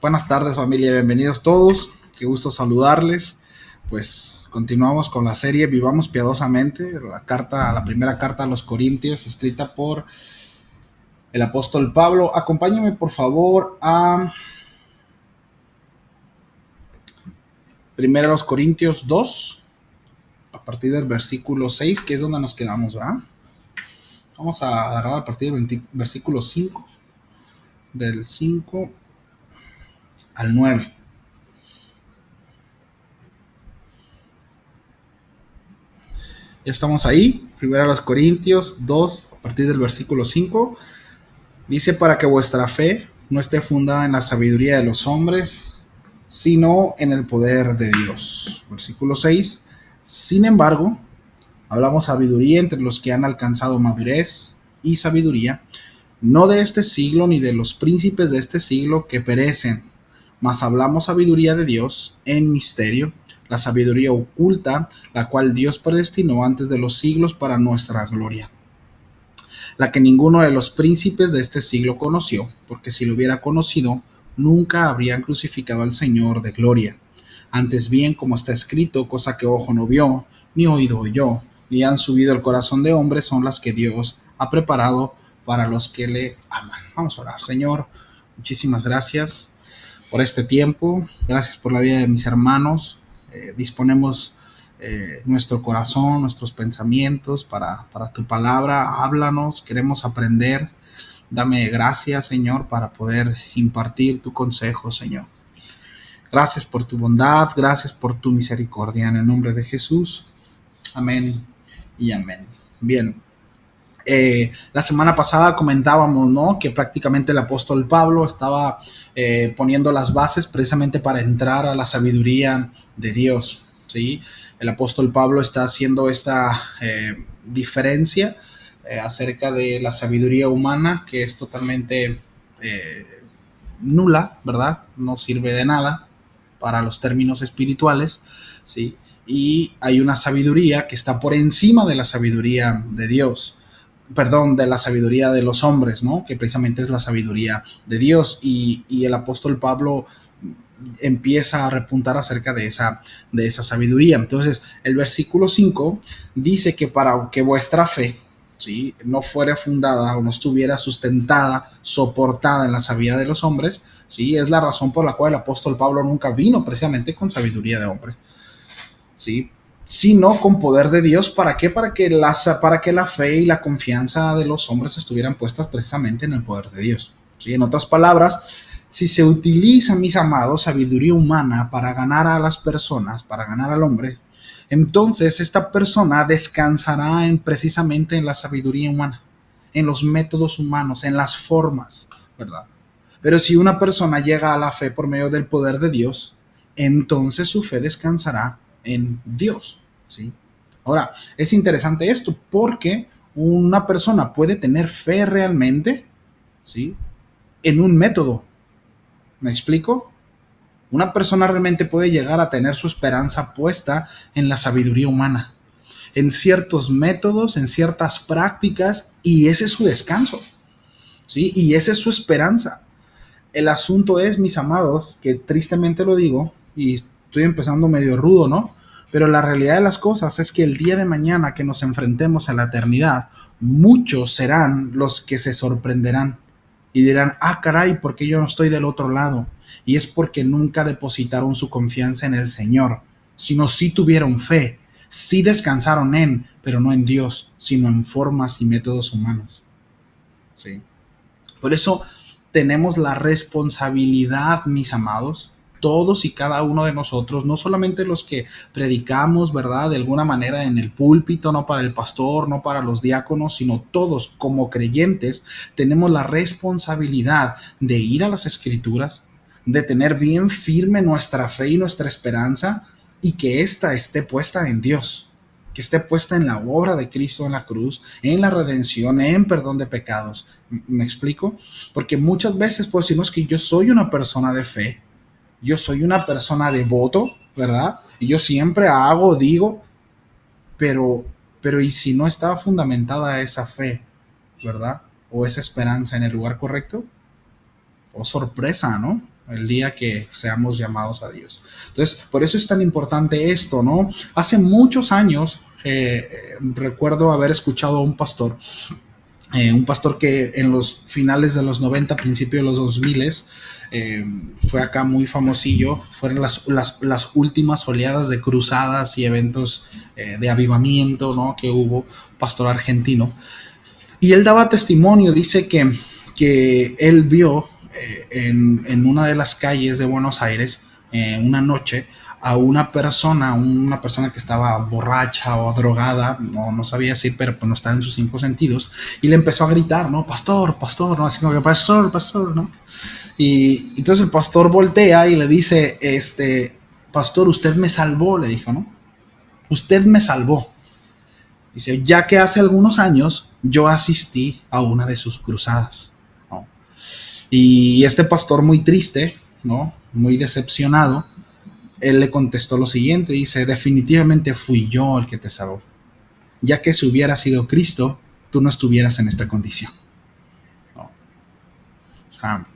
Buenas tardes, familia, bienvenidos todos, qué gusto saludarles. Pues continuamos con la serie Vivamos Piadosamente, la primera carta a los Corintios, escrita por el apóstol Pablo. Acompáñame por favor a primero los Corintios 2, a partir del versículo 6, que es donde nos quedamos, ¿verdad? Vamos a agarrar a partir del versículo 5, del 5 al 9. Ya estamos ahí, primero a los Corintios 2, a partir del versículo 5. Dice: para que vuestra fe no esté fundada en la sabiduría de los hombres, sino en el poder de Dios. Versículo 6. Sin embargo, hablamos sabiduría entre los que han alcanzado madurez y sabiduría, no de este siglo ni de los príncipes de este siglo que perecen, mas hablamos sabiduría de Dios en misterio, la sabiduría oculta, la cual Dios predestinó antes de los siglos para nuestra gloria, la que ninguno de los príncipes de este siglo conoció, porque si lo hubiera conocido, nunca habrían crucificado al Señor de gloria. Antes bien, como está escrito, cosa que ojo no vio, ni oído oyó, ni han subido al corazón de hombre, son las que Dios ha preparado para los que le aman. Vamos a orar. Señor, muchísimas gracias por este tiempo, gracias por la vida de mis hermanos. Disponemos nuestro corazón, nuestros pensamientos para tu palabra. Háblanos, queremos aprender. Dame gracias, Señor, para poder impartir tu consejo, Señor. Gracias por tu bondad, gracias por tu misericordia, en el nombre de Jesús. Amén y amén. Bien, la semana pasada comentábamos, ¿no?, que prácticamente el apóstol Pablo estaba poniendo las bases precisamente para entrar a la sabiduría de Dios, ¿sí? El apóstol Pablo está haciendo esta diferencia acerca de la sabiduría humana, que es totalmente nula, ¿verdad? No sirve de nada para los términos espirituales, ¿sí? Y hay una sabiduría que está por encima de la sabiduría de Dios, perdón, de la sabiduría de los hombres, ¿no? Que precisamente es la sabiduría de Dios. Y el apóstol Pablo empieza a repuntar acerca de esa sabiduría. Entonces, el versículo 5 dice que para que vuestra fe, ¿sí?, no fuera fundada o no estuviera sustentada, soportada en la sabiduría de los hombres, ¿sí? Es la razón por la cual el apóstol Pablo nunca vino precisamente con sabiduría de hombre, ¿sí?, sino con poder de Dios. ¿Para qué? Para que la fe y la confianza de los hombres estuvieran puestas precisamente en el poder de Dios, ¿sí? En otras palabras, si se utiliza, mis amados, sabiduría humana para ganar a las personas, para ganar al hombre, entonces esta persona descansará precisamente en la sabiduría humana, en los métodos humanos, en las formas, ¿verdad? Pero si una persona llega a la fe por medio del poder de Dios, entonces su fe descansará en Dios, ¿sí? Ahora, es interesante esto porque una persona puede tener fe realmente, ¿sí?, en un método. ¿Me explico? Una persona realmente puede llegar a tener su esperanza puesta en la sabiduría humana, en ciertos métodos, en ciertas prácticas, y ese es su descanso, ¿sí? Y esa es su esperanza. El asunto es, mis amados, que tristemente lo digo, y estoy empezando medio rudo, ¿no? Pero la realidad de las cosas es que el día de mañana que nos enfrentemos a la eternidad, muchos serán los que se sorprenderán y dirán: ah, caray, ¿por qué yo no estoy del otro lado? Y es porque nunca depositaron su confianza en el Señor, sino sí tuvieron fe, sí descansaron pero no en Dios, sino en formas y métodos humanos, ¿sí? Por eso tenemos la responsabilidad, mis amados, todos y cada uno de nosotros, no solamente los que predicamos, ¿verdad?, de alguna manera en el púlpito, no para el pastor, no para los diáconos, sino todos como creyentes tenemos la responsabilidad de ir a las Escrituras, de tener bien firme nuestra fe y nuestra esperanza, y que ésta esté puesta en Dios, que esté puesta en la obra de Cristo en la cruz, en la redención, en perdón de pecados. ¿Me explico? Porque muchas veces, pues, si no es que yo soy una persona de fe, yo soy una persona devoto, ¿verdad? Y yo siempre hago, digo, pero ¿y si no está fundamentada esa fe, ¿verdad? O esa esperanza en el lugar correcto? Oh, sorpresa, ¿no? el día que seamos llamados a Dios. Entonces, por eso es tan importante esto, ¿no? Hace muchos años, recuerdo haber escuchado a un pastor que en los finales de los 90, principios de los 2000, fue acá muy famosillo. Fueron las últimas oleadas de cruzadas y eventos de avivamiento, ¿no?, que hubo, pastor argentino. Y él daba testimonio, dice que él vio en una de las calles de Buenos Aires, una noche, a una persona que estaba borracha o drogada, no sabía decir, pero pues no estaba en sus 5 sentidos, y le empezó a gritar, ¿no? Pastor, pastor, ¿no? Así como que pastor, pastor, ¿no? Y entonces el pastor voltea y le dice, pastor, usted me salvó, le dijo, ¿no? Usted me salvó. Dice, ya que hace algunos años yo asistí a una de sus cruzadas, ¿no? Y este pastor, muy triste, ¿no?, muy decepcionado, él le contestó lo siguiente, dice, definitivamente fui yo el que te salvó, ya que si hubiera sido Cristo, tú no estuvieras en esta condición, ¿no? O sea,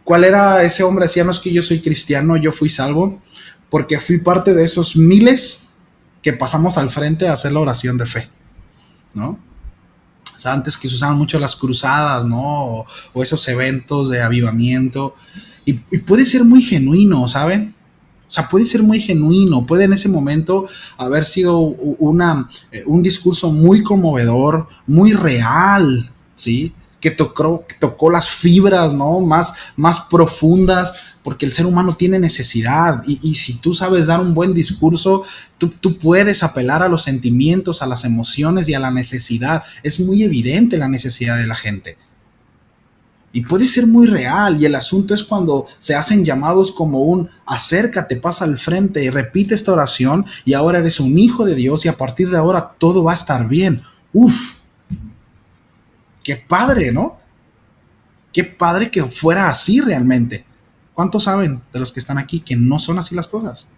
¿cuál era ese hombre? Decía, no es que yo soy cristiano, yo fui salvo, porque fui parte de esos miles que pasamos al frente a hacer la oración de fe, ¿no? O sea, antes que se usaban mucho las cruzadas, ¿no? O esos eventos de avivamiento. Y puede ser muy genuino, ¿saben? O sea, puede ser muy genuino, puede en ese momento haber sido un discurso muy conmovedor, muy real, ¿sí? Que tocó las fibras, ¿no?, más profundas, porque el ser humano tiene necesidad, y si tú sabes dar un buen discurso, tú puedes apelar a los sentimientos, a las emociones y a la necesidad. Es muy evidente la necesidad de la gente. Y puede ser muy real, y el asunto es cuando se hacen llamados como un acércate, pasa al frente y repite esta oración, y ahora eres un hijo de Dios y a partir de ahora todo va a estar bien. ¡Uf! ¡Qué padre!, ¿no? ¡Qué padre que fuera así realmente! ¿Cuántos saben de los que están aquí que no son así las cosas?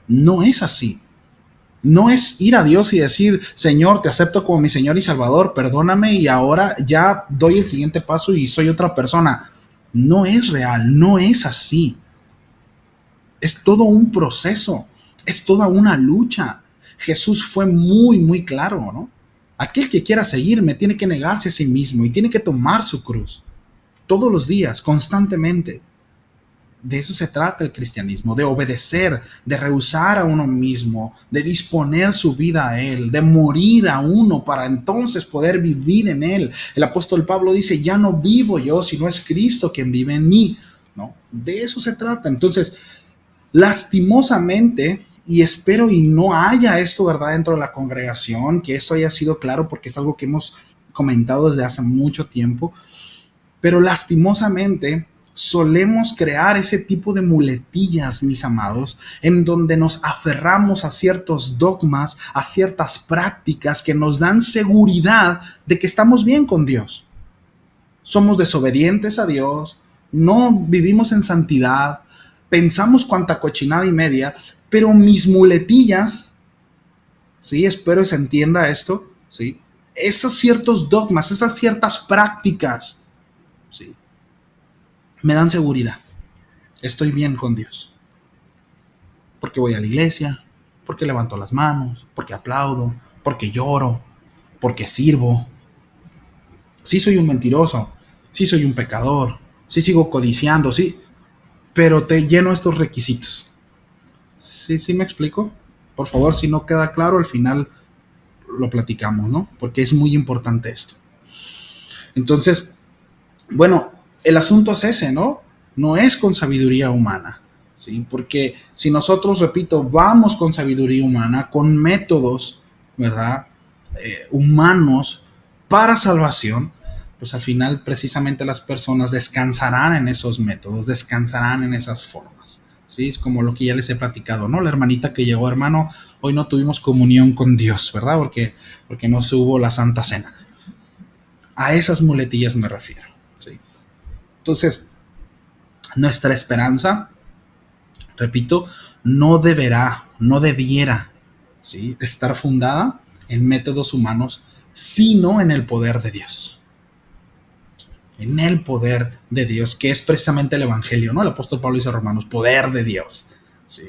No es así. No es ir a Dios y decir, Señor, te acepto como mi Señor y Salvador, perdóname y ahora ya doy el siguiente paso y soy otra persona. No es real, no es así. Es todo un proceso, es toda una lucha. Jesús fue muy, muy claro, ¿no? Aquel que quiera seguirme tiene que negarse a sí mismo y tiene que tomar su cruz todos los días, constantemente. De eso se trata el cristianismo, de obedecer, de rehusar a uno mismo, de disponer su vida a Él, de morir a uno para entonces poder vivir en Él. El apóstol Pablo dice, ya no vivo yo, sino es Cristo quien vive en mí, ¿no? De eso se trata. Entonces, lastimosamente, y espero y no haya esto, ¿verdad?, dentro de la congregación, que esto haya sido claro porque es algo que hemos comentado desde hace mucho tiempo, pero lastimosamente solemos crear ese tipo de muletillas, mis amados, en donde nos aferramos a ciertos dogmas, a ciertas prácticas que nos dan seguridad de que estamos bien con Dios. Somos desobedientes a Dios, no vivimos en santidad, pensamos cuanta cochinada y media, pero mis muletillas, sí, espero que se entienda esto, sí, esos ciertos dogmas, esas ciertas prácticas, sí, me dan seguridad. Estoy bien con Dios. Porque voy a la iglesia, porque levanto las manos, porque aplaudo, porque lloro, porque sirvo. Sí soy un mentiroso, sí soy un pecador, sí sigo codiciando, sí, pero te lleno estos requisitos. ¿Sí me explico? Por favor, si no queda claro, al final lo platicamos, ¿no? Porque es muy importante esto. Entonces, bueno, el asunto es ese, ¿no? No es con sabiduría humana, ¿sí? Porque si nosotros, repito, vamos con sabiduría humana, con métodos, ¿verdad?, humanos para salvación, pues al final precisamente las personas descansarán en esos métodos, descansarán en esas formas, ¿sí? Es como lo que ya les he platicado, ¿no? La hermanita que llegó, hermano, hoy no tuvimos comunión con Dios, ¿verdad? Porque no se hubo la Santa Cena. A esas muletillas me refiero, ¿sí? Entonces, nuestra esperanza, repito, no debiera, ¿sí?, estar fundada en métodos humanos, sino en el poder de Dios. en el poder de Dios, que es precisamente el Evangelio, ¿no? El apóstol Pablo dice a Romanos, poder de Dios, ¿sí?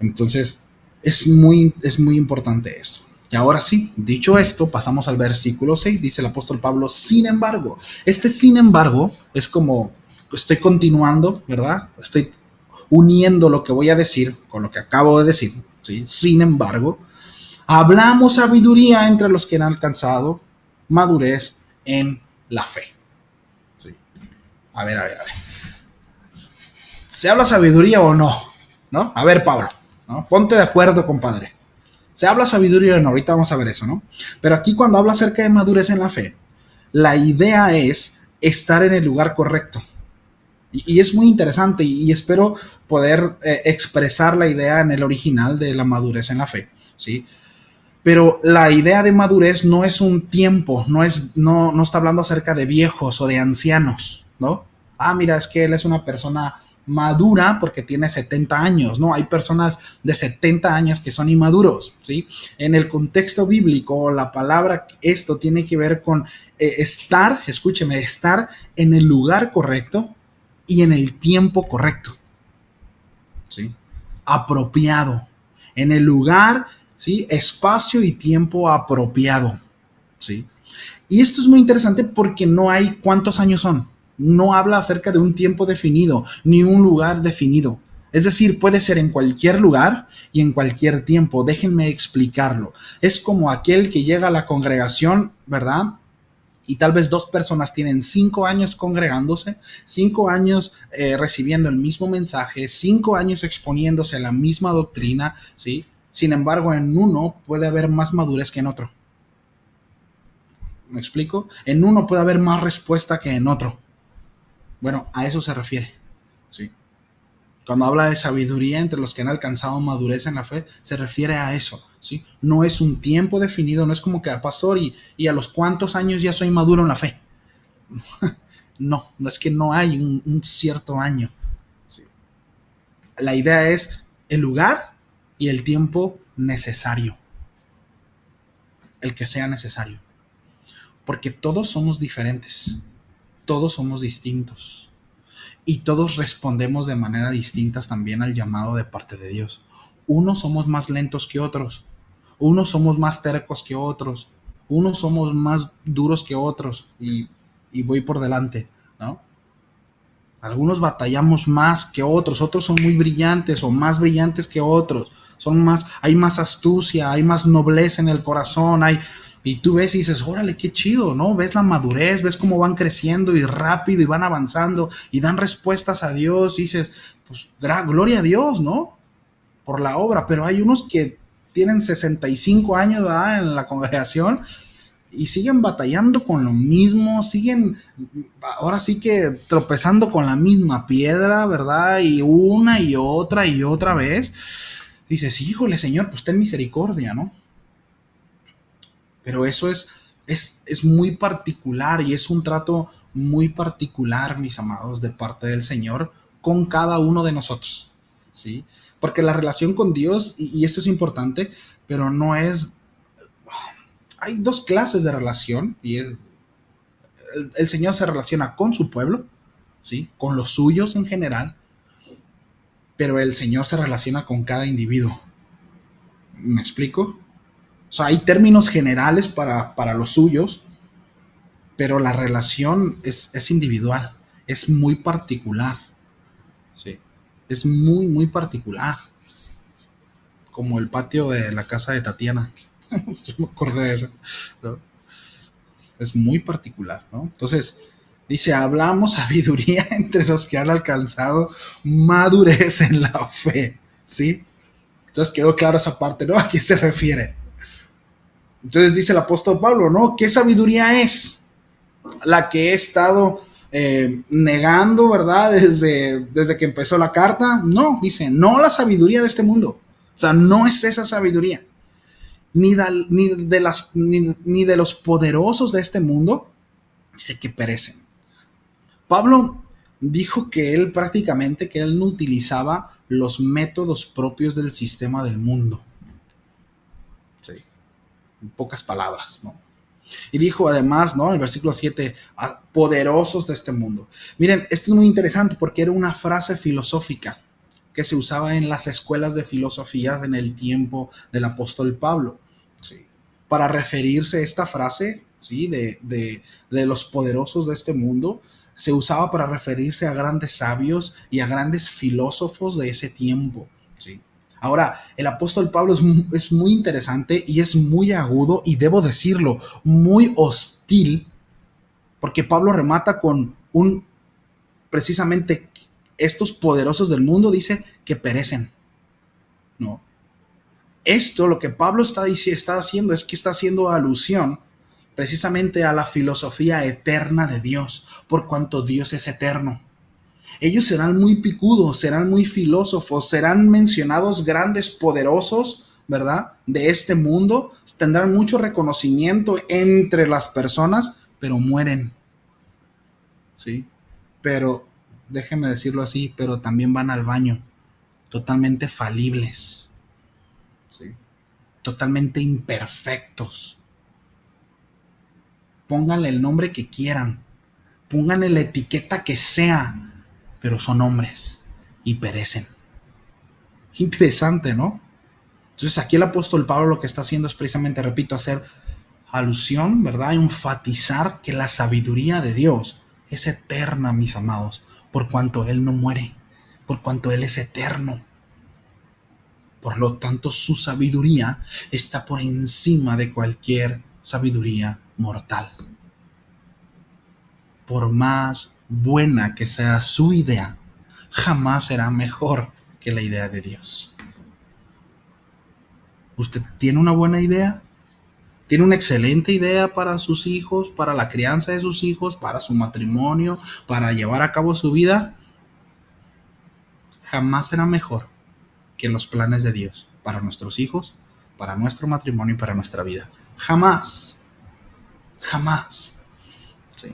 Entonces, es muy importante esto. Y ahora sí, dicho esto, pasamos al versículo 6, dice el apóstol Pablo, sin embargo, sin embargo es como, estoy continuando, ¿verdad? Estoy uniendo lo que voy a decir con lo que acabo de decir, ¿sí? Sin embargo, hablamos sabiduría entre los que han alcanzado madurez en la fe. ¿Sí? A ver. ¿Se habla sabiduría o no? ¿No? A ver, Pablo, ¿no? Ponte de acuerdo, compadre. Se habla sabiduría o no, ahorita vamos a ver eso, ¿no? Pero aquí cuando habla acerca de madurez en la fe, la idea es estar en el lugar correcto. Y es muy interesante y espero poder expresar la idea en el original de la madurez en la fe, ¿sí? Pero la idea de madurez no es un tiempo, no está hablando acerca de viejos o de ancianos, ¿no? Ah, mira, es que él es una persona madura porque tiene 70 años, ¿no? Hay personas de 70 años que son inmaduros, ¿sí? En el contexto bíblico, la palabra esto tiene que ver con estar, escúcheme, estar en el lugar correcto y en el tiempo correcto, ¿sí? Apropiado, en el lugar, ¿sí? Espacio y tiempo apropiado, ¿sí? Y esto es muy interesante porque no hay cuántos años son. No habla acerca de un tiempo definido, ni un lugar definido. Es decir, puede ser en cualquier lugar y en cualquier tiempo. Déjenme explicarlo. Es como aquel que llega a la congregación, ¿verdad? Y tal vez dos personas tienen 5 años congregándose, 5 años recibiendo el mismo mensaje, 5 años exponiéndose a la misma doctrina, ¿sí? Sin embargo, en uno puede haber más madurez que en otro. ¿Me explico? En uno puede haber más respuesta que en otro. Bueno, a eso se refiere, ¿sí? Cuando habla de sabiduría entre los que han alcanzado madurez en la fe, se refiere a eso, ¿sí? No es un tiempo definido, no es como que, pastor, y a los cuántos años ya soy maduro en la fe. No es que no hay un cierto año, ¿sí? La idea es el lugar y el tiempo necesario, el que sea necesario. Porque todos somos diferentes, todos somos distintos. Y todos respondemos de manera distintas también al llamado de parte de Dios. Unos somos más lentos que otros, unos somos más tercos que otros, unos somos más duros que otros y voy por delante, ¿no? Algunos batallamos más que otros, otros son muy brillantes o más brillantes que otros, hay más astucia, hay más nobleza en el corazón, y tú ves y dices, órale, qué chido, ¿no? Ves la madurez, ves cómo van creciendo y rápido y van avanzando y dan respuestas a Dios y dices, pues gloria a Dios, ¿no? Por la obra, pero hay unos que tienen 65 años, ¿verdad? En la congregación y siguen batallando con lo mismo, siguen ahora sí que tropezando con la misma piedra, ¿verdad? Y una y otra vez. Dices, híjole, Señor, pues ten misericordia, ¿no? Pero eso es muy particular y es un trato muy particular, mis amados, de parte del Señor con cada uno de nosotros, ¿sí? Porque la relación con Dios, y esto es importante, pero no es... Hay dos clases de relación, y el Señor se relaciona con su pueblo, ¿sí? Con los suyos en general, pero el Señor se relaciona con cada individuo. ¿Me explico? O sea, hay términos generales para los suyos, pero la relación es individual, es muy particular. Sí. Es muy, muy particular. Como el patio de la casa de Tatiana. Yo me acordé de eso, ¿no? Es muy particular, ¿no? Entonces, dice, hablamos sabiduría entre los que han alcanzado madurez en la fe, ¿sí? Entonces quedó claro esa parte, ¿no? ¿A qué se refiere? Entonces dice el apóstol Pablo, ¿no? ¿Qué sabiduría es? La que he estado negando, ¿verdad? Desde que empezó la carta. No, dice, no la sabiduría de este mundo. O sea, no es esa sabiduría. Ni de los poderosos de este mundo, dice que perecen. Pablo dijo que él no utilizaba los métodos propios del sistema del mundo. Sí. En pocas palabras, ¿no? Y dijo además, ¿no? En el versículo 7, poderosos de este mundo. Miren, esto es muy interesante porque era una frase filosófica que se usaba en las escuelas de filosofía en el tiempo del apóstol Pablo. ¿Sí? Para referirse a esta frase, ¿sí? De los poderosos de este mundo, se usaba para referirse a grandes sabios y a grandes filósofos de ese tiempo. ¿Sí? Ahora, el apóstol Pablo es muy interesante y es muy agudo y debo decirlo, muy hostil, porque Pablo remata con precisamente estos poderosos del mundo, dice que perecen. No. Esto, lo que Pablo está haciendo es que está haciendo alusión precisamente a la filosofía eterna de Dios, por cuanto Dios es eterno. Ellos serán muy picudos, serán muy filósofos, serán mencionados grandes poderosos, ¿verdad? De este mundo, tendrán mucho reconocimiento entre las personas, pero mueren, ¿sí? Pero, déjenme decirlo así, pero también van al baño, totalmente falibles, ¿sí? Totalmente imperfectos. Pónganle el nombre que quieran, pónganle la etiqueta que sea, pero son hombres y perecen. Interesante, ¿no? Entonces aquí el apóstol Pablo lo que está haciendo es precisamente, repito, hacer alusión, ¿verdad? Enfatizar que la sabiduría de Dios es eterna, mis amados, por cuanto Él no muere, por cuanto Él es eterno. Por lo tanto, su sabiduría está por encima de cualquier sabiduría mortal. Por más buena que sea su idea, jamás será mejor que la idea de Dios. ¿Usted tiene una buena idea? ¿Tiene una excelente idea para sus hijos, para la crianza de sus hijos, para su matrimonio, para llevar a cabo su vida? Jamás será mejor que los planes de Dios para nuestros hijos, para nuestro matrimonio y para nuestra vida. Jamás. Jamás. Sí.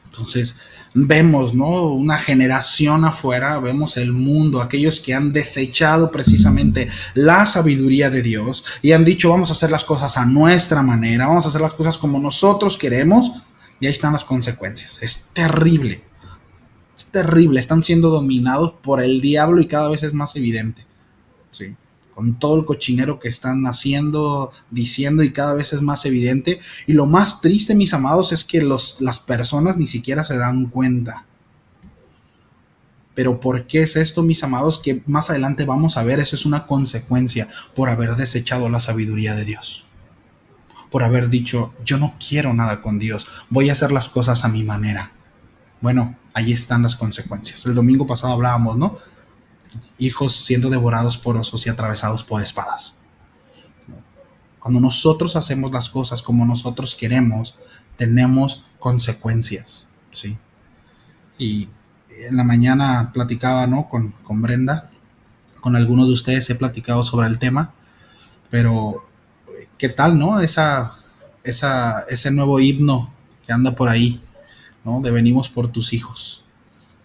Entonces, vemos, ¿no? Una generación afuera, vemos el mundo, aquellos que han desechado precisamente la sabiduría de Dios y han dicho, vamos a hacer las cosas a nuestra manera, vamos a hacer las cosas como nosotros queremos, y ahí están las consecuencias. Es terrible. Es terrible. Están siendo dominados por el diablo y cada vez es más evidente. Sí. Con todo el cochinero que están haciendo, diciendo, y cada vez es más evidente. Y lo más triste, mis amados, es que las personas ni siquiera se dan cuenta. Pero ¿por qué es esto, mis amados? Que más adelante vamos a ver, eso es una consecuencia por haber desechado la sabiduría de Dios. Por haber dicho, yo no quiero nada con Dios, voy a hacer las cosas a mi manera. Bueno, ahí están las consecuencias. El domingo pasado hablábamos, ¿no? Hijos siendo devorados por osos y atravesados por espadas. Cuando nosotros hacemos las cosas como nosotros queremos, tenemos consecuencias, ¿sí? Y en la mañana platicaba, ¿no? con Brenda, con algunos de ustedes he platicado sobre el tema, pero ¿qué tal, no? Ese nuevo himno que anda por ahí, ¿no? De venimos por tus hijos,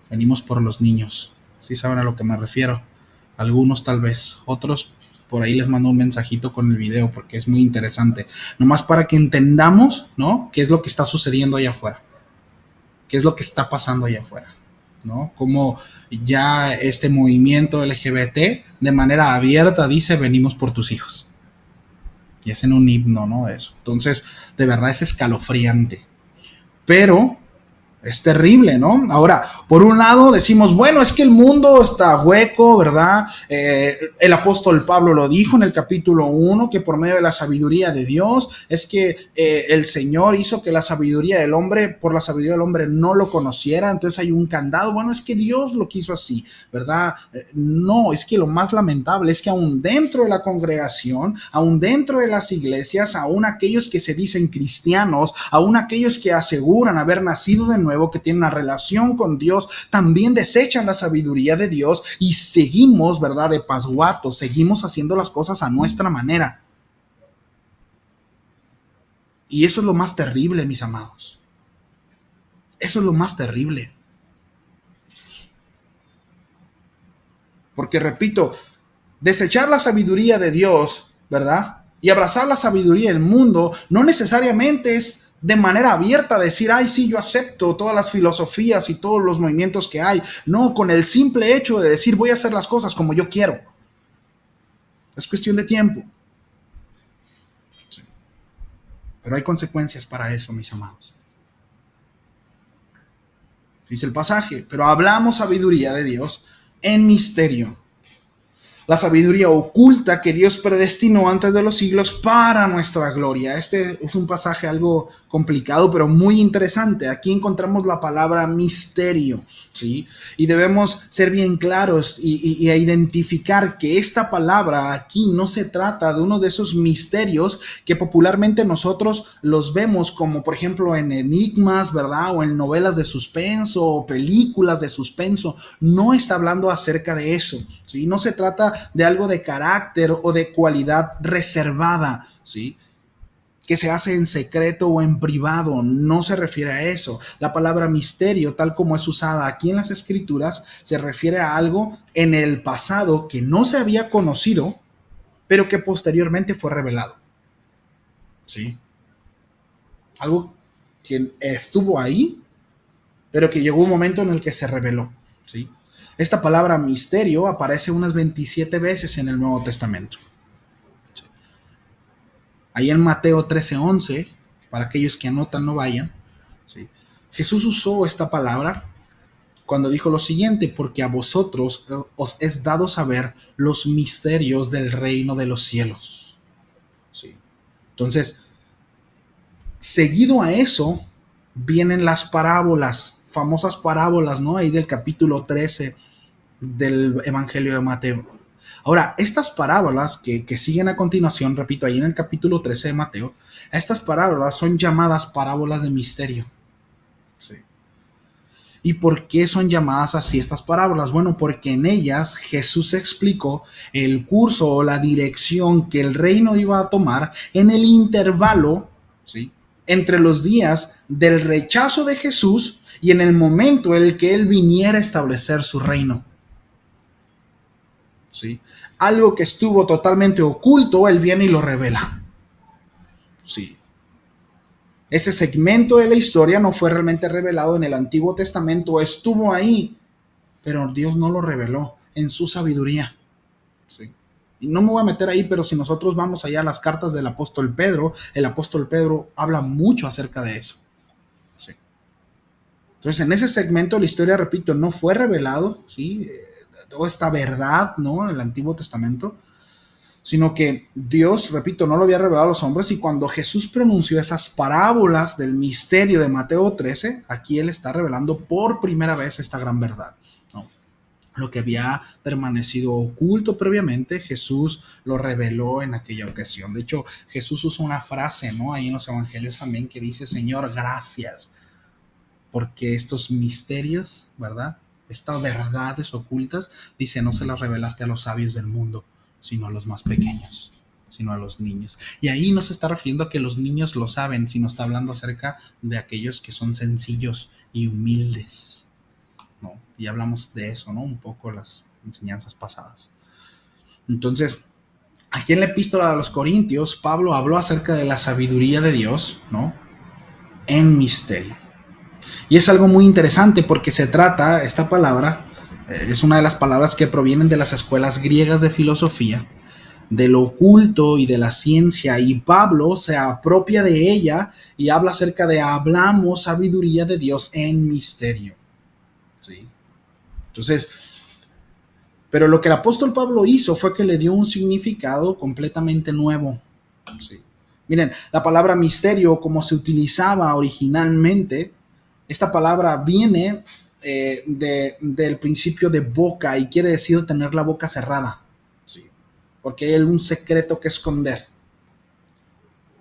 venimos por los niños. ¿Sí saben a lo que me refiero? Algunos tal vez, otros por ahí les mando un mensajito con el video porque es muy interesante. Nomás para que entendamos, ¿no? ¿Qué es lo que está sucediendo allá afuera? ¿Qué es lo que está pasando allá afuera? ¿No? Como ya este movimiento LGBT de manera abierta dice, venimos por tus hijos. Y es en un himno, ¿no? Eso. Entonces, de verdad es escalofriante. Pero es terrible, ¿no? Ahora, por un lado decimos, bueno, es que el mundo está hueco, ¿verdad? El apóstol Pablo lo dijo en el capítulo 1, que por medio de la sabiduría de Dios, es que el Señor hizo que la sabiduría del hombre, por la sabiduría del hombre no lo conociera, entonces hay un candado. Bueno, es que Dios lo quiso así, ¿verdad? No, es que lo más lamentable es que aún dentro de la congregación, aún dentro de las iglesias, aún aquellos que se dicen cristianos, aún aquellos que aseguran haber nacido de nuevo, que tienen una relación con Dios, también desechan la sabiduría de Dios y seguimos, ¿verdad? De pasguato, seguimos haciendo las cosas a nuestra manera. Y eso es lo más terrible, mis amados. Eso es lo más terrible. Porque repito, desechar la sabiduría de Dios, ¿verdad? Y abrazar la sabiduría del mundo no necesariamente es de manera abierta decir, ay, sí, yo acepto todas las filosofías y todos los movimientos que hay. No, con el simple hecho de decir, voy a hacer las cosas como yo quiero. Es cuestión de tiempo. Sí. Pero hay consecuencias para eso, mis amados. Dice el pasaje, pero hablamos sabiduría de Dios en misterio. La sabiduría oculta que Dios predestinó antes de los siglos para nuestra gloria. Este es un pasaje algo complicado, pero muy interesante. Aquí encontramos la palabra misterio, ¿sí? Y debemos ser bien claros y identificar que esta palabra aquí no se trata de uno de esos misterios que popularmente nosotros los vemos como, por ejemplo, en enigmas, ¿verdad? O en novelas de suspenso o películas de suspenso. No está hablando acerca de eso, ¿sí? No se trata de algo de carácter o de cualidad reservada, ¿sí? Que se hace en secreto o en privado. No se refiere a eso. La palabra misterio, tal como es usada aquí en las Escrituras, se refiere a algo en el pasado que no se había conocido, pero que posteriormente fue revelado. ¿Sí? Algo que estuvo ahí, pero que llegó un momento en el que se reveló. ¿Sí? Esta palabra misterio aparece unas 27 veces en el Nuevo Testamento. Ahí en Mateo 13:11, para aquellos que anotan no vayan, ¿sí? Jesús usó esta palabra cuando dijo lo siguiente, porque a vosotros os es dado saber los misterios del reino de los cielos. ¿Sí? Entonces, seguido a eso, vienen las parábolas, famosas parábolas, ¿no? Ahí del capítulo 13 del Evangelio de Mateo. Ahora, estas parábolas que siguen a continuación, repito, ahí en el capítulo 13 de Mateo, estas parábolas son llamadas parábolas de misterio. Sí. ¿Y por qué son llamadas así estas parábolas? Bueno, porque en ellas Jesús explicó el curso o la dirección que el reino iba a tomar en el intervalo, ¿sí?, entre los días del rechazo de Jesús y en el momento en el que Él viniera a establecer su reino. ¿Sí? Algo que estuvo totalmente oculto, Él viene y lo revela. Sí. Ese segmento de la historia no fue realmente revelado en el Antiguo Testamento, estuvo ahí, pero Dios no lo reveló en su sabiduría. Sí. Y no me voy a meter ahí, pero si nosotros vamos allá a las cartas del apóstol Pedro, el apóstol Pedro habla mucho acerca de eso. Sí. Entonces, en ese segmento de la historia, repito, no fue revelado, ¿sí?, toda esta verdad, ¿no?, el Antiguo Testamento, sino que Dios, repito, no lo había revelado a los hombres, y cuando Jesús pronunció esas parábolas del misterio de Mateo 13, aquí Él está revelando por primera vez esta gran verdad, ¿no? Lo que había permanecido oculto previamente, Jesús lo reveló en aquella ocasión. De hecho, Jesús usa una frase, ¿no?, ahí en los evangelios también, que dice, Señor, gracias, porque estos misterios, ¿verdad?, estas verdades ocultas, dice, no se las revelaste a los sabios del mundo, sino a los más pequeños, sino a los niños. Y ahí no se está refiriendo a que los niños lo saben, sino está hablando acerca de aquellos que son sencillos y humildes, ¿no? Y hablamos de eso, ¿no?, un poco las enseñanzas pasadas. Entonces, aquí en la epístola de los Corintios, Pablo habló acerca de la sabiduría de Dios, ¿no?, en misterio. Y es algo muy interesante porque se trata, esta palabra, es una de las palabras que provienen de las escuelas griegas de filosofía, de lo oculto y de la ciencia, y Pablo se apropia de ella y habla acerca de hablamos sabiduría de Dios en misterio. ¿Sí? Entonces, pero lo que el apóstol Pablo hizo fue que le dio un significado completamente nuevo. ¿Sí? Miren, la palabra misterio, como se utilizaba originalmente, esta palabra viene del principio de boca y quiere decir tener la boca cerrada, ¿sí?, porque hay algún secreto que esconder.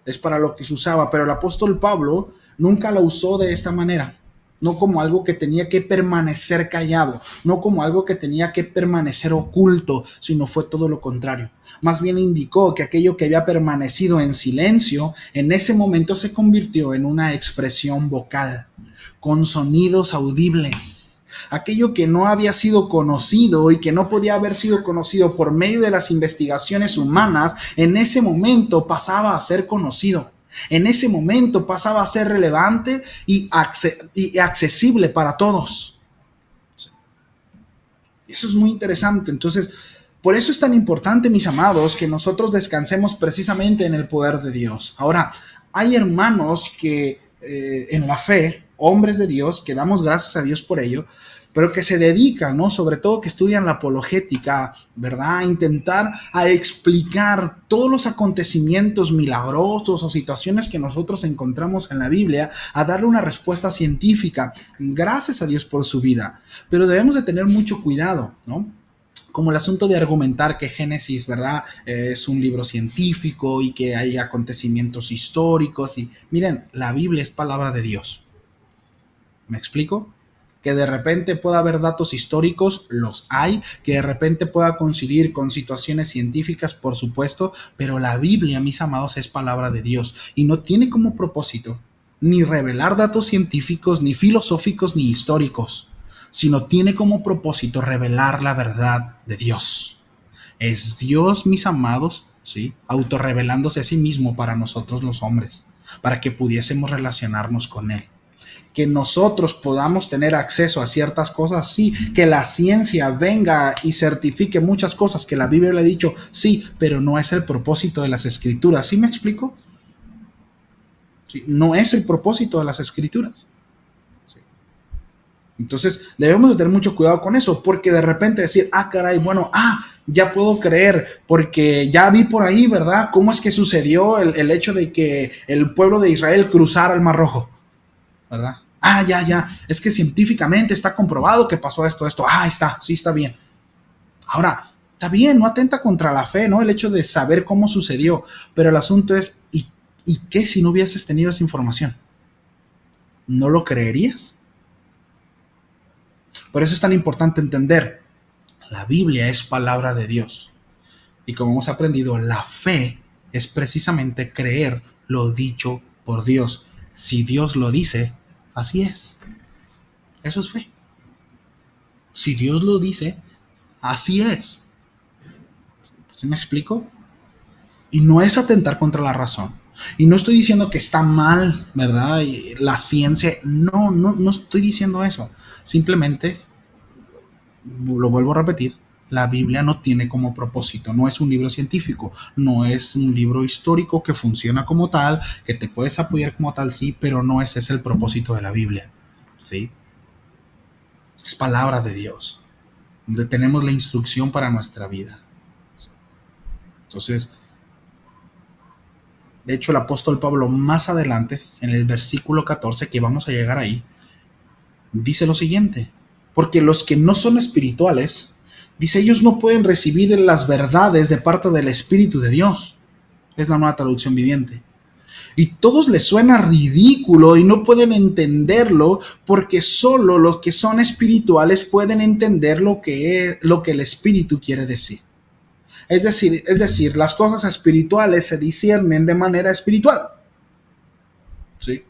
Es para lo que se usaba, pero el apóstol Pablo nunca la usó de esta manera, no como algo que tenía que permanecer callado, no como algo que tenía que permanecer oculto, sino fue todo lo contrario. Más bien indicó que aquello que había permanecido en silencio, en ese momento se convirtió en una expresión vocal, con sonidos audibles. aquello que no había sido conocido y que no podía haber sido conocido por medio de las investigaciones humanas, en ese momento pasaba a ser conocido. En ese momento pasaba a ser relevante y accesible para todos. Eso es muy interesante. Entonces, por eso es tan importante, mis amados, que nosotros descansemos precisamente en el poder de Dios. Ahora, hay hermanos que en la fe, hombres de Dios, que damos gracias a Dios por ello, pero que se dedican, ¿no? Sobre todo que estudian la apologética, ¿verdad? A intentar a explicar todos los acontecimientos milagrosos o situaciones que nosotros encontramos en la Biblia, a darle una respuesta científica. Gracias a Dios por su vida. Pero debemos de tener mucho cuidado, ¿no? Como el asunto de argumentar que Génesis, ¿verdad? Es un libro científico y que hay acontecimientos históricos. Y miren, la Biblia es palabra de Dios. ¿Me explico? Que de repente pueda haber datos históricos, los hay, que de repente pueda coincidir con situaciones científicas, por supuesto, pero la Biblia, mis amados, es palabra de Dios y no tiene como propósito ni revelar datos científicos, ni filosóficos, ni históricos, sino tiene como propósito revelar la verdad de Dios. Es Dios, mis amados, ¿sí? Autorrevelándose a sí mismo para nosotros los hombres, para que pudiésemos relacionarnos con Él. Que nosotros podamos tener acceso a ciertas cosas, sí, que la ciencia venga y certifique muchas cosas que la Biblia le ha dicho, sí, pero no es el propósito de las Escrituras. ¿Sí me explico? Sí, no es el propósito de las Escrituras. Sí. Entonces debemos de tener mucho cuidado con eso, porque de repente decir, caray, bueno, ya puedo creer, porque ya vi por ahí, ¿verdad? ¿Cómo es que sucedió el hecho de que el pueblo de Israel cruzara el Mar Rojo? ¿Verdad? Ya, es que científicamente está comprobado que pasó esto. Está, sí, está bien. Ahora, está bien, no atenta contra la fe, ¿no? El hecho de saber cómo sucedió, pero el asunto es, ¿y qué si no hubieses tenido esa información? ¿No lo creerías? Por eso es tan importante entender, la Biblia es palabra de Dios. Y como hemos aprendido, la fe es precisamente creer lo dicho por Dios. Si Dios lo dice, así es. Eso es fe. Si Dios lo dice, así es. ¿Sí me explico? Y no es atentar contra la razón. Y no estoy diciendo que está mal, ¿verdad? La ciencia, no estoy diciendo eso. Simplemente, lo vuelvo a repetir, la Biblia no tiene como propósito, no es un libro científico, no es un libro histórico que funciona como tal, que te puedes apoyar como tal, sí, pero no ese es el propósito de la Biblia, ¿sí? Es palabra de Dios, donde tenemos la instrucción para nuestra vida. Entonces, de hecho, el apóstol Pablo más adelante, en el versículo 14, que vamos a llegar ahí, dice lo siguiente: porque los que no son espirituales, dice, ellos no pueden recibir las verdades de parte del Espíritu de Dios. Es la Nueva Traducción Viviente. Y todos les suena ridículo y no pueden entenderlo, porque solo los que son espirituales pueden entender lo que el Espíritu quiere decir. Es decir, las cosas espirituales se disciernen de manera espiritual. ¿Sí?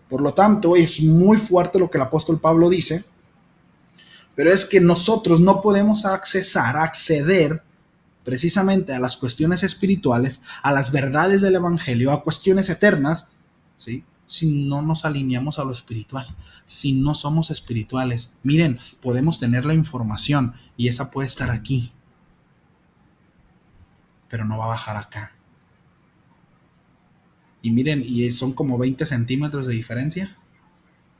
Por lo tanto, es muy fuerte lo que el apóstol Pablo dice, pero es que nosotros no podemos acceder precisamente a las cuestiones espirituales, a las verdades del Evangelio, a cuestiones eternas, ¿sí? Si no nos alineamos a lo espiritual, si no somos espirituales. Miren, podemos tener la información y esa puede estar aquí, pero no va a bajar acá. Y miren, y son como 20 centímetros de diferencia,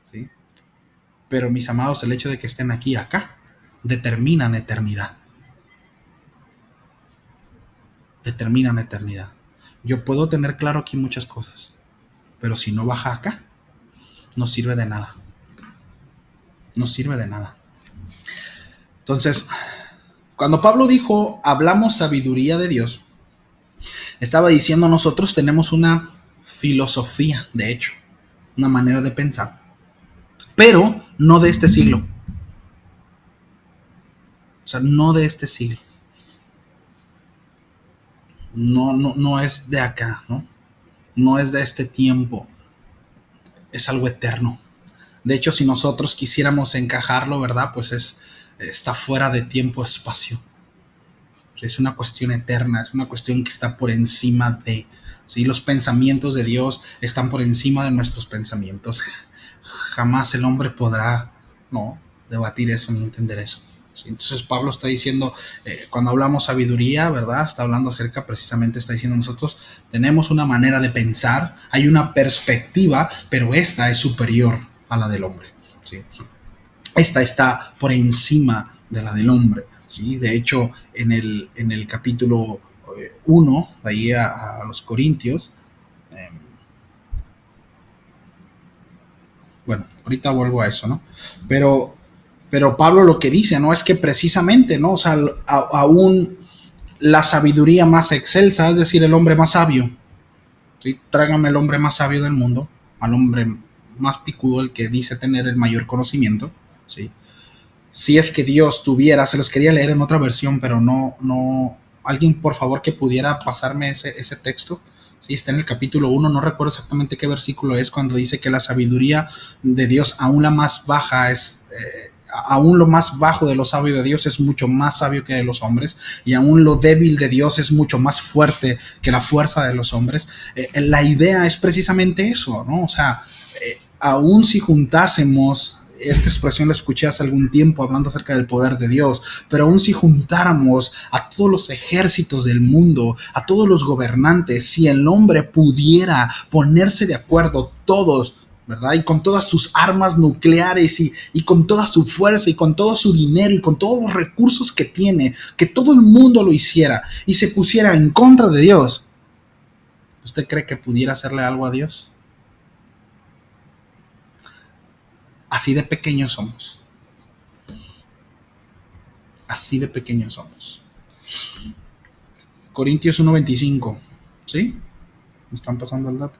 ¿sí? Pero mis amados, el hecho de que estén aquí acá determinan eternidad. Determinan eternidad. Yo puedo tener claro aquí muchas cosas, pero si no baja acá, no sirve de nada. No sirve de nada. Entonces, cuando Pablo dijo, hablamos sabiduría de Dios, estaba diciendo, nosotros tenemos una filosofía, de hecho, una manera de pensar, pero no de este siglo. O sea, no de este siglo. No es de acá, ¿no? No es de este tiempo. Es algo eterno. De hecho, si nosotros quisiéramos encajarlo, ¿verdad? Pues está fuera de tiempo-espacio. Es una cuestión eterna, es una cuestión que está por encima de... ¿sí? Los pensamientos de Dios están por encima de nuestros pensamientos. Jamás el hombre podrá, ¿no?, debatir eso ni entender eso. ¿sí? Entonces Pablo está diciendo, cuando hablamos sabiduría, ¿verdad? Está hablando acerca, precisamente está diciendo, nosotros tenemos una manera de pensar, hay una perspectiva, pero esta es superior a la del hombre. ¿sí? Esta está por encima de la del hombre. ¿sí? De hecho, en el capítulo 1, de ahí a los Corintios, bueno, ahorita vuelvo a eso, ¿no? Pero Pablo lo que dice, ¿no? Es que precisamente, ¿no? O sea, aún la sabiduría más excelsa, es decir, el hombre más sabio, ¿sí? Tráigame el hombre más sabio del mundo, al hombre más picudo, el que dice tener el mayor conocimiento, ¿sí? Si es que Dios tuviera, se los quería leer en otra versión, pero no, alguien por favor que pudiera pasarme ese texto. Sí, está en el capítulo 1, no recuerdo exactamente qué versículo es, cuando dice que la sabiduría de Dios, aún la más baja, aún lo más bajo de lo sabio de Dios es mucho más sabio que de los hombres, y aún lo débil de Dios es mucho más fuerte que la fuerza de los hombres. La idea es precisamente eso, ¿no? O sea, aún si juntásemos, esta expresión la escuché hace algún tiempo hablando acerca del poder de Dios, pero aún si juntáramos a todos los ejércitos del mundo, a todos los gobernantes, si el hombre pudiera ponerse de acuerdo todos, ¿verdad? Y con todas sus armas nucleares y con toda su fuerza y con todo su dinero y con todos los recursos que tiene, que todo el mundo lo hiciera y se pusiera en contra de Dios, ¿usted cree que pudiera hacerle algo a Dios? Así de pequeños somos. Así de pequeños somos. Corintios 1:25. ¿Sí? Me están pasando el dato.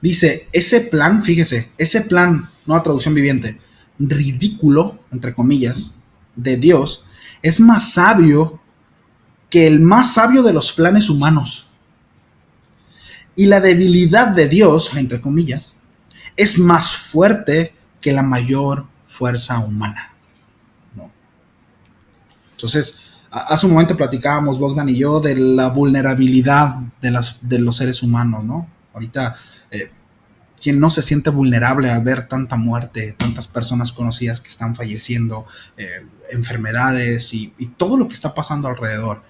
Dice, ese plan, fíjese, ese plan, nueva traducción viviente, ridículo, entre comillas, de Dios, es más sabio que el más sabio de los planes humanos. Y la debilidad de Dios, entre comillas, es más fuerte que la mayor fuerza humana. ¿no? Entonces, hace un momento platicábamos, Bogdan y yo, de la vulnerabilidad de los seres humanos, ¿no? Ahorita, ¿quién no se siente vulnerable al ver tanta muerte, tantas personas conocidas que están falleciendo, enfermedades y todo lo que está pasando alrededor?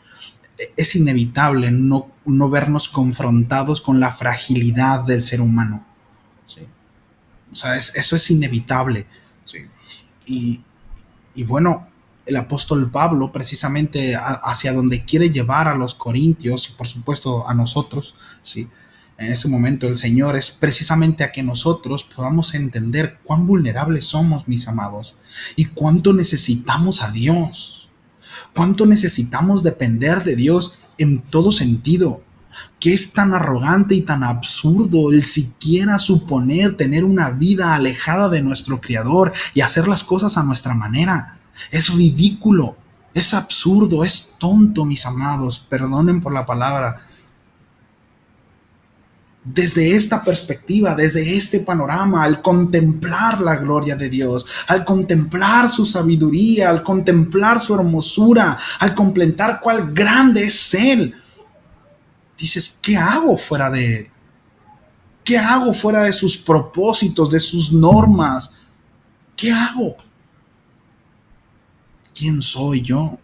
Es inevitable no vernos confrontados con la fragilidad del ser humano. ¿sí? O sea, eso es inevitable. ¿sí? Y bueno, el apóstol Pablo, precisamente hacia donde quiere llevar a los corintios y por supuesto a nosotros, ¿sí? En ese momento el Señor es precisamente a que nosotros podamos entender cuán vulnerables somos, mis amados, y cuánto necesitamos a Dios. Cuánto necesitamos depender de Dios en todo sentido. Que es tan arrogante y tan absurdo el siquiera suponer tener una vida alejada de nuestro Creador y hacer las cosas a nuestra manera. Es ridículo, es absurdo, es tonto, mis amados. Perdonen por la palabra. Desde esta perspectiva, desde este panorama, al contemplar la gloria de Dios, al contemplar su sabiduría, al contemplar su hermosura, al contemplar cuál grande es Él, dices, ¿qué hago fuera de Él? ¿Qué hago fuera de sus propósitos, de sus normas? ¿Qué hago? ¿Quién soy yo?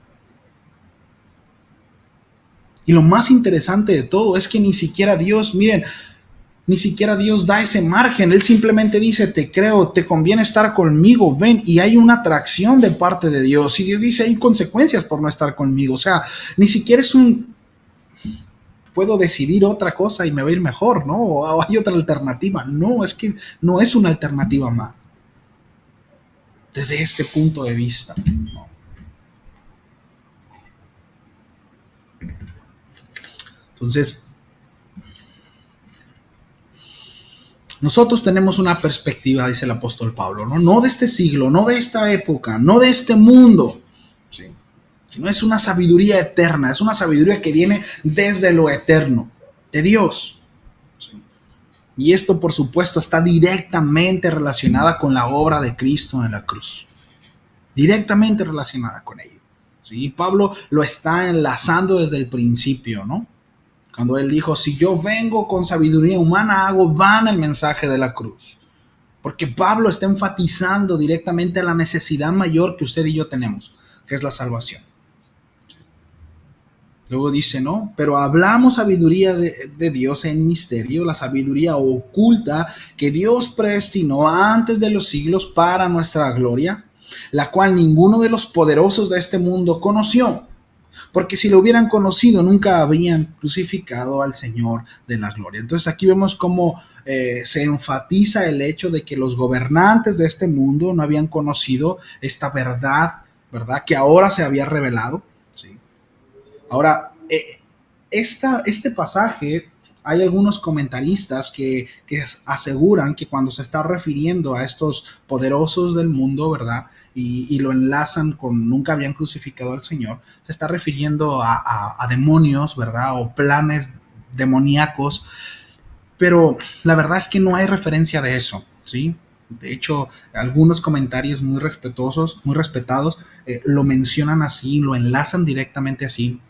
Y lo más interesante de todo es que ni siquiera Dios, miren, ni siquiera Dios da ese margen. Él simplemente dice, te creo, te conviene estar conmigo, ven. Y hay una atracción de parte de Dios. Y Dios dice, hay consecuencias por no estar conmigo. O sea, ni siquiera es puedo decidir otra cosa y me va a ir mejor, ¿no? O hay otra alternativa. No, es que no es una alternativa más. Desde este punto de vista, ¿no? Entonces, nosotros tenemos una perspectiva, dice el apóstol Pablo, ¿no? No de este siglo, no de esta época, no de este mundo, ¿sí? sino es una sabiduría eterna, es una sabiduría que viene desde lo eterno, de Dios. ¿Sí? Y esto, por supuesto, está directamente relacionada con la obra de Cristo en la cruz. Directamente relacionada con ello. ¿Sí? Pablo lo está enlazando desde el principio, ¿no? Cuando él dijo, si yo vengo con sabiduría humana, hago vano el mensaje de la cruz. Porque Pablo está enfatizando directamente la necesidad mayor que usted y yo tenemos, que es la salvación. Luego dice, ¿no? Pero hablamos sabiduría de Dios en misterio, la sabiduría oculta que Dios predestinó antes de los siglos para nuestra gloria, la cual ninguno de los poderosos de este mundo conoció. Porque si lo hubieran conocido, nunca habrían crucificado al Señor de la gloria. Entonces aquí vemos cómo se enfatiza el hecho de que los gobernantes de este mundo no habían conocido esta verdad, ¿verdad? Que ahora se había revelado. ¿Sí? Ahora, este pasaje, hay algunos comentaristas que aseguran que cuando se está refiriendo a estos poderosos del mundo, ¿verdad? Y lo enlazan con nunca habían crucificado al Señor, se está refiriendo a demonios, ¿verdad? O planes demoníacos, pero la verdad es que no hay referencia de eso, ¿sí? De hecho, algunos comentarios muy respetuosos, muy respetados, lo mencionan así, lo enlazan directamente así.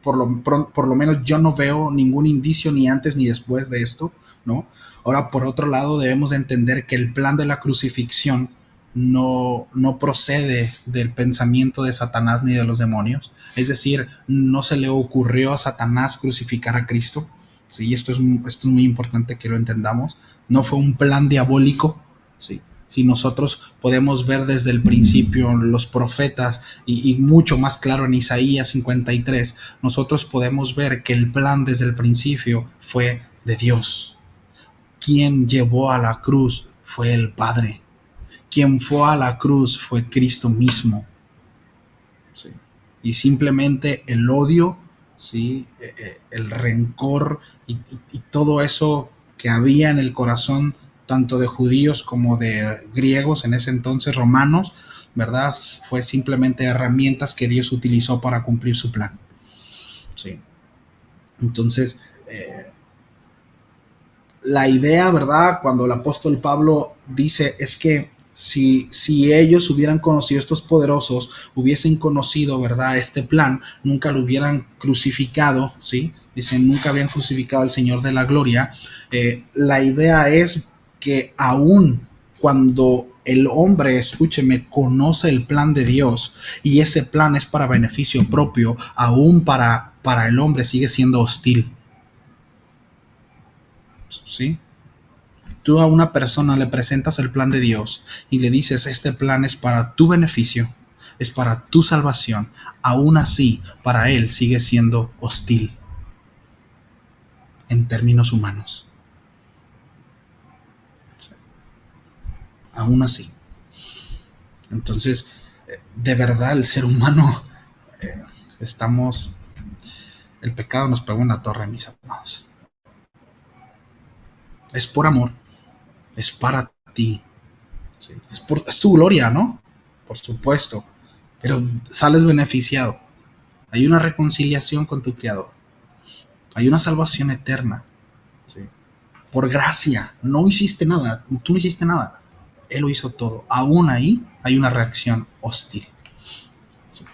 Por lo menos yo no veo ningún indicio ni antes ni después de esto, ¿no? Ahora, por otro lado, debemos de entender que el plan de la crucifixión no procede del pensamiento de Satanás ni de los demonios. Es decir, no se le ocurrió a Satanás crucificar a Cristo. Sí, esto es muy importante que lo entendamos. No fue un plan diabólico, sí. Si nosotros podemos ver desde el principio los profetas y mucho más claro en Isaías 53, nosotros podemos ver que el plan desde el principio fue de Dios. Quien llevó a la cruz fue el Padre. Quien fue a la cruz fue Cristo mismo. ¿Sí? Y simplemente el odio, ¿sí? El rencor y todo eso que había en el corazón tanto de judíos como de griegos en ese entonces, romanos, ¿verdad? Fue simplemente herramientas que Dios utilizó para cumplir su plan. Sí. Entonces, la idea, ¿verdad? Cuando el apóstol Pablo dice es que si ellos hubieran conocido, estos poderosos hubiesen conocido, ¿verdad? Este plan, nunca lo hubieran crucificado, ¿sí? Dicen, nunca habían crucificado al Señor de la gloria. La idea es que aún cuando el hombre, escúcheme, conoce el plan de Dios y ese plan es para beneficio propio, aún para el hombre sigue siendo hostil. ¿Sí? Tú a una persona le presentas el plan de Dios y le dices, este plan es para tu beneficio, es para tu salvación, aún así, para él sigue siendo hostil en términos humanos. Aún así. Entonces, de verdad, el ser humano, el pecado nos pegó en la torre, mis amados. Es por amor, es para ti. Sí, es tu gloria, ¿no? Por supuesto. Pero sales beneficiado. Hay una reconciliación con tu Creador. Hay una salvación eterna. ¿Sí? Por gracia. No hiciste nada. Tú no hiciste nada. Él lo hizo todo. Aún ahí hay una reacción hostil. ¿Sí?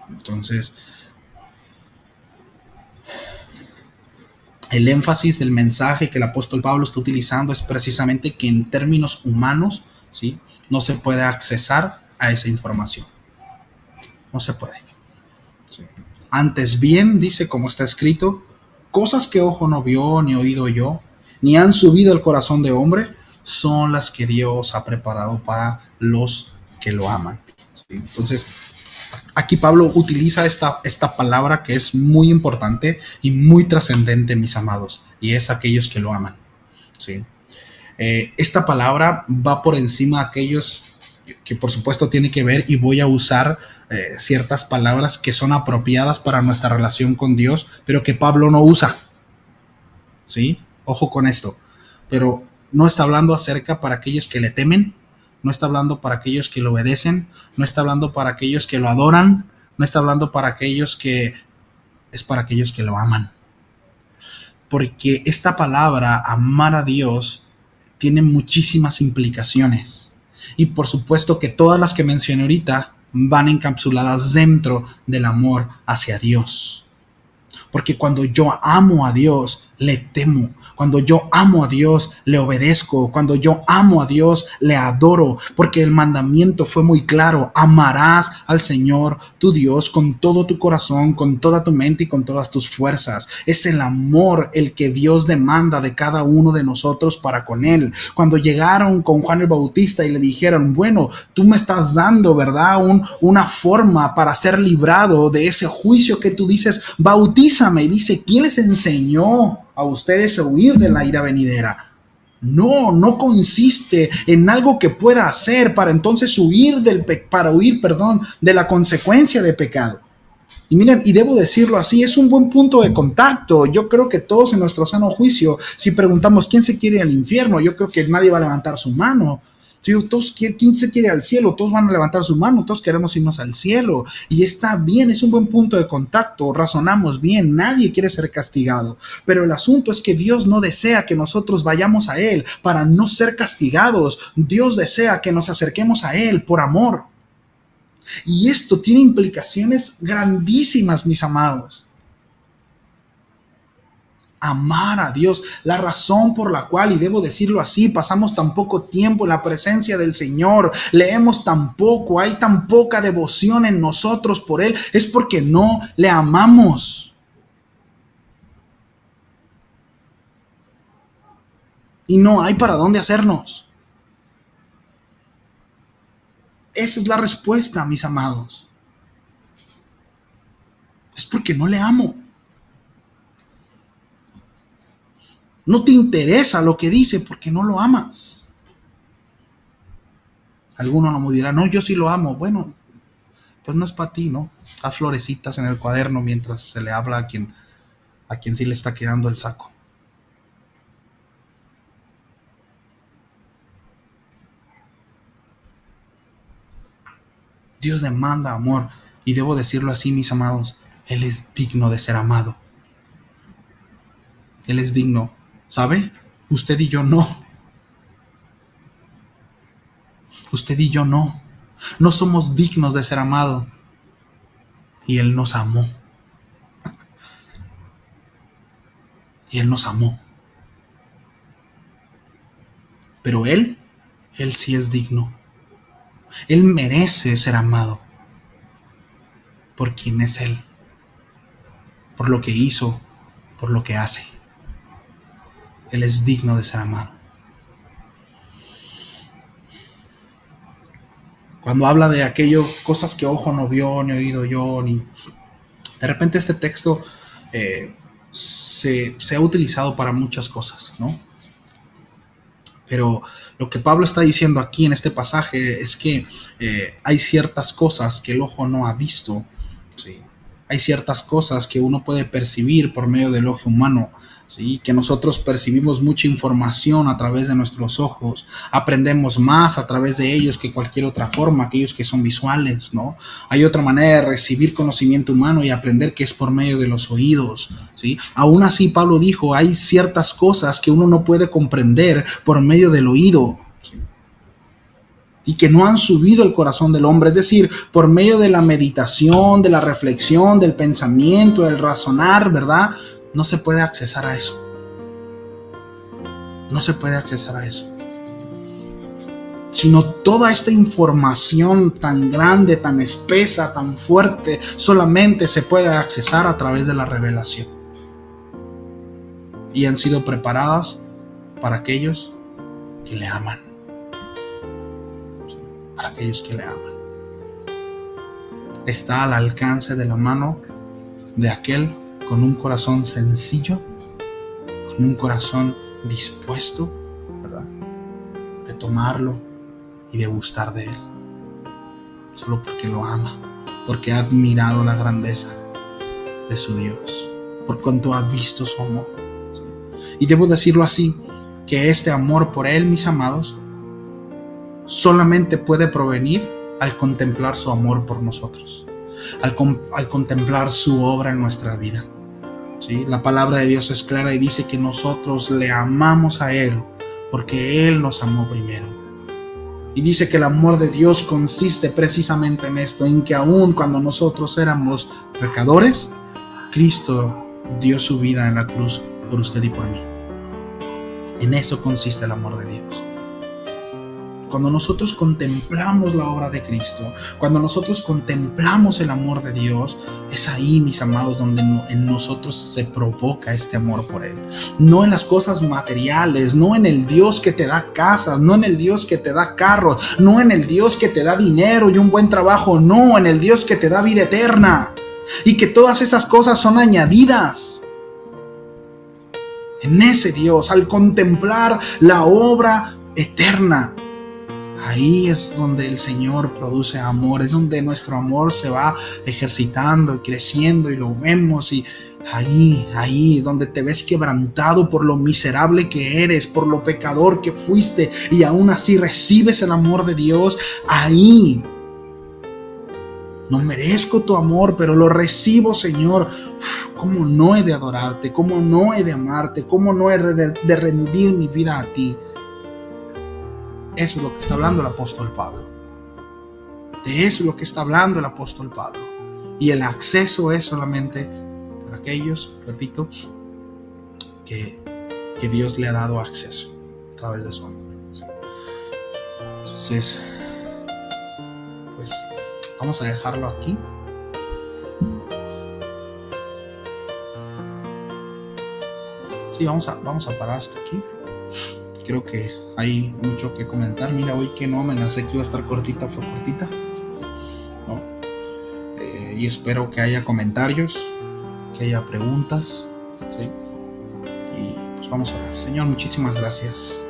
Entonces, el énfasis del mensaje que el apóstol Pablo está utilizando es precisamente que en términos humanos, ¿sí? No se puede accesar a esa información. No se puede. Sí. Antes bien, dice como está escrito, cosas que ojo no vio, ni oído oyó, ni han subido al corazón de hombre, son las que Dios ha preparado para los que lo aman. ¿Sí? Entonces, aquí Pablo utiliza esta palabra que es muy importante y muy trascendente, mis amados, y es aquellos que lo aman. ¿Sí? Esta palabra va por encima de aquellos que por supuesto tiene que ver, y voy a usar ciertas palabras que son apropiadas para nuestra relación con Dios, pero que Pablo no usa. ¿Sí? Ojo con esto. Pero no está hablando acerca para aquellos que le temen, no está hablando para aquellos que lo obedecen, no está hablando para aquellos que lo adoran, no está hablando para aquellos que... es para aquellos que lo aman. Porque esta palabra, amar a Dios, tiene muchísimas implicaciones. Y por supuesto que todas las que mencioné ahorita van encapsuladas dentro del amor hacia Dios. Porque cuando yo amo a Dios, le temo. Cuando yo amo a Dios, le obedezco. Cuando yo amo a Dios, le adoro. Porque el mandamiento fue muy claro. Amarás al Señor tu Dios con todo tu corazón, con toda tu mente y con todas tus fuerzas. Es el amor el que Dios demanda de cada uno de nosotros para con Él. Cuando llegaron con Juan el Bautista y le dijeron, bueno, tú me estás dando, ¿verdad? Una forma para ser librado de ese juicio que tú dices, bautízame. Y dice, ¿quién les enseñó a ustedes a huir de la ira venidera? No consiste en algo que pueda hacer para entonces huir de la consecuencia de pecado. Y miren, y debo decirlo así, es un buen punto de contacto. Yo creo que todos en nuestro sano juicio, si preguntamos quién se quiere ir al infierno, yo creo que nadie va a levantar su mano. Todos, ¿quién se quiere al cielo? Todos van a levantar su mano, todos queremos irnos al cielo. Y está bien, es un buen punto de contacto, razonamos bien, nadie quiere ser castigado. Pero el asunto es que Dios no desea que nosotros vayamos a Él para no ser castigados. Dios desea que nos acerquemos a Él por amor. Y esto tiene implicaciones grandísimas, mis amados. Amar a Dios, la razón por la cual, y debo decirlo así, pasamos tan poco tiempo en la presencia del Señor, leemos tan poco, hay tan poca devoción en nosotros por Él, es porque no le amamos. Y no hay para dónde hacernos. Esa es la respuesta, mis amados. Es porque no le amo. No te interesa lo que dice porque no lo amas. Algunos me dirán, no, yo sí lo amo. Bueno, pues no es para ti, ¿no? Haz florecitas en el cuaderno mientras se le habla a quien sí le está quedando el saco. Dios demanda amor. Y debo decirlo así, mis amados, Él es digno de ser amado. Él es digno. ¿Sabe? Usted y yo no. Usted y yo no. No somos dignos de ser amados. Y Él nos amó. Y Él nos amó. Pero Él sí es digno. Él merece ser amado. Por quien es Él. Por lo que hizo. Por lo que hace. Él es digno de ser amado. Cuando habla de aquello, cosas que ojo no vio, ni oído yo, ni... De repente este texto se ha utilizado para muchas cosas, ¿no? Pero lo que Pablo está diciendo aquí en este pasaje es que hay ciertas cosas que el ojo no ha visto, ¿sí? Hay ciertas cosas que uno puede percibir por medio del ojo humano, ¿sí? Que nosotros percibimos mucha información a través de nuestros ojos, aprendemos más a través de ellos que cualquier otra forma, aquellos que son visuales, ¿no? Hay otra manera de recibir conocimiento humano y aprender que es por medio de los oídos, ¿sí? Aún así, Pablo dijo, hay ciertas cosas que uno no puede comprender por medio del oído, ¿sí? Y que no han subido el corazón del hombre, es decir, por medio de la meditación, de la reflexión, del pensamiento, del razonar, ¿verdad? No se puede accesar a eso. No se puede accesar a eso. Sino toda esta información tan grande, tan espesa, tan fuerte, solamente se puede accesar a través de la revelación. Y han sido preparadas para aquellos que le aman. Para aquellos que le aman. Está al alcance de la mano de aquel con un corazón sencillo, con un corazón dispuesto, ¿verdad?, de tomarlo y de gustar de él, solo porque lo ama, porque ha admirado la grandeza de su Dios, por cuanto ha visto su amor, ¿sí? Y debo decirlo así, que este amor por él, mis amados, solamente puede provenir al contemplar su amor por nosotros, al contemplar su obra en nuestra vida. ¿Sí? La palabra de Dios es clara y dice que nosotros le amamos a Él porque Él nos amó primero. Y dice que el amor de Dios consiste precisamente en esto, en que aun cuando nosotros éramos pecadores, Cristo dio su vida en la cruz por usted y por mí. En eso consiste el amor de Dios. Cuando nosotros contemplamos la obra de Cristo, cuando nosotros contemplamos el amor de Dios, es ahí, mis amados, donde en nosotros se provoca este amor por Él. No en las cosas materiales, no en el Dios que te da casas, no en el Dios que te da carros, no en el Dios que te da dinero y un buen trabajo, no, en el Dios que te da vida eterna. Y que todas esas cosas son añadidas. En ese Dios, al contemplar la obra eterna, ahí es donde el Señor produce amor, es donde nuestro amor se va ejercitando y creciendo y lo vemos, y ahí donde te ves quebrantado por lo miserable que eres, por lo pecador que fuiste, y aún así recibes el amor de Dios. Ahí no merezco tu amor, pero lo recibo, Señor. ¿Cómo no he de adorarte? ¿Cómo no he de amarte? ¿Cómo no he de rendir mi vida a ti? Eso es lo que está hablando el apóstol Pablo. De eso es lo que está hablando el apóstol Pablo. Y el acceso es solamente para aquellos, repito, que Dios le ha dado acceso a través de su amor. Entonces, pues vamos a dejarlo aquí. Sí, vamos a parar hasta aquí. Creo que hay mucho que comentar. Mira, hoy que no amenacé que iba a estar cortita, fue cortita, ¿no? Y espero que haya comentarios, que haya preguntas, ¿sí? Y pues vamos a orar. Señor, muchísimas gracias.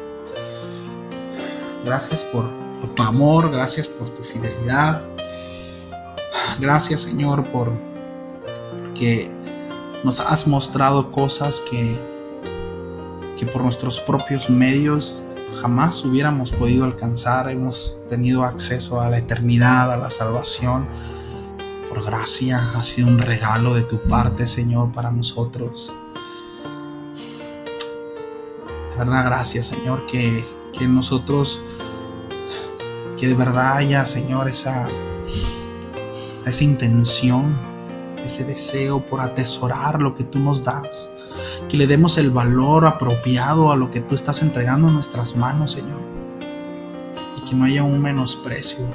Gracias por tu amor, gracias por tu fidelidad. Gracias, Señor, porque nos has mostrado cosas que por nuestros propios medios jamás hubiéramos podido alcanzar. Hemos tenido acceso a la eternidad, a la salvación. Por gracia, ha sido un regalo de tu parte, Señor, para nosotros. De verdad, gracias, Señor, que nosotros, que de verdad haya, Señor, esa intención, ese deseo por atesorar lo que tú nos das. Que le demos el valor apropiado a lo que tú estás entregando en nuestras manos, Señor. Y que no haya un menosprecio.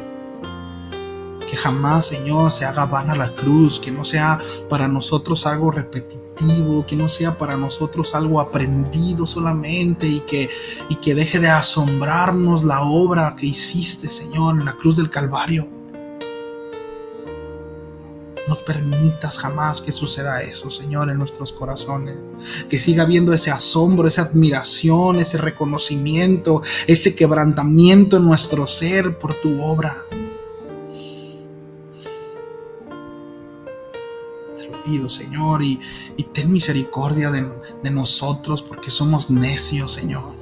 Que jamás, Señor, se haga vana la cruz. Que no sea para nosotros algo repetitivo. Que no sea para nosotros algo aprendido solamente. Y que deje de asombrarnos la obra que hiciste, Señor, en la cruz del Calvario. No permitas jamás que suceda eso, Señor, en nuestros corazones. Que siga habiendo ese asombro, esa admiración, ese reconocimiento, ese quebrantamiento en nuestro ser por tu obra. Te lo pido, Señor, y ten misericordia de nosotros porque somos necios, Señor.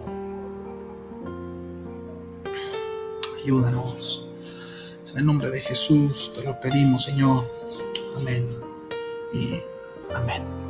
Ayúdanos. En el nombre de Jesús te lo pedimos, Señor. Amén y amén.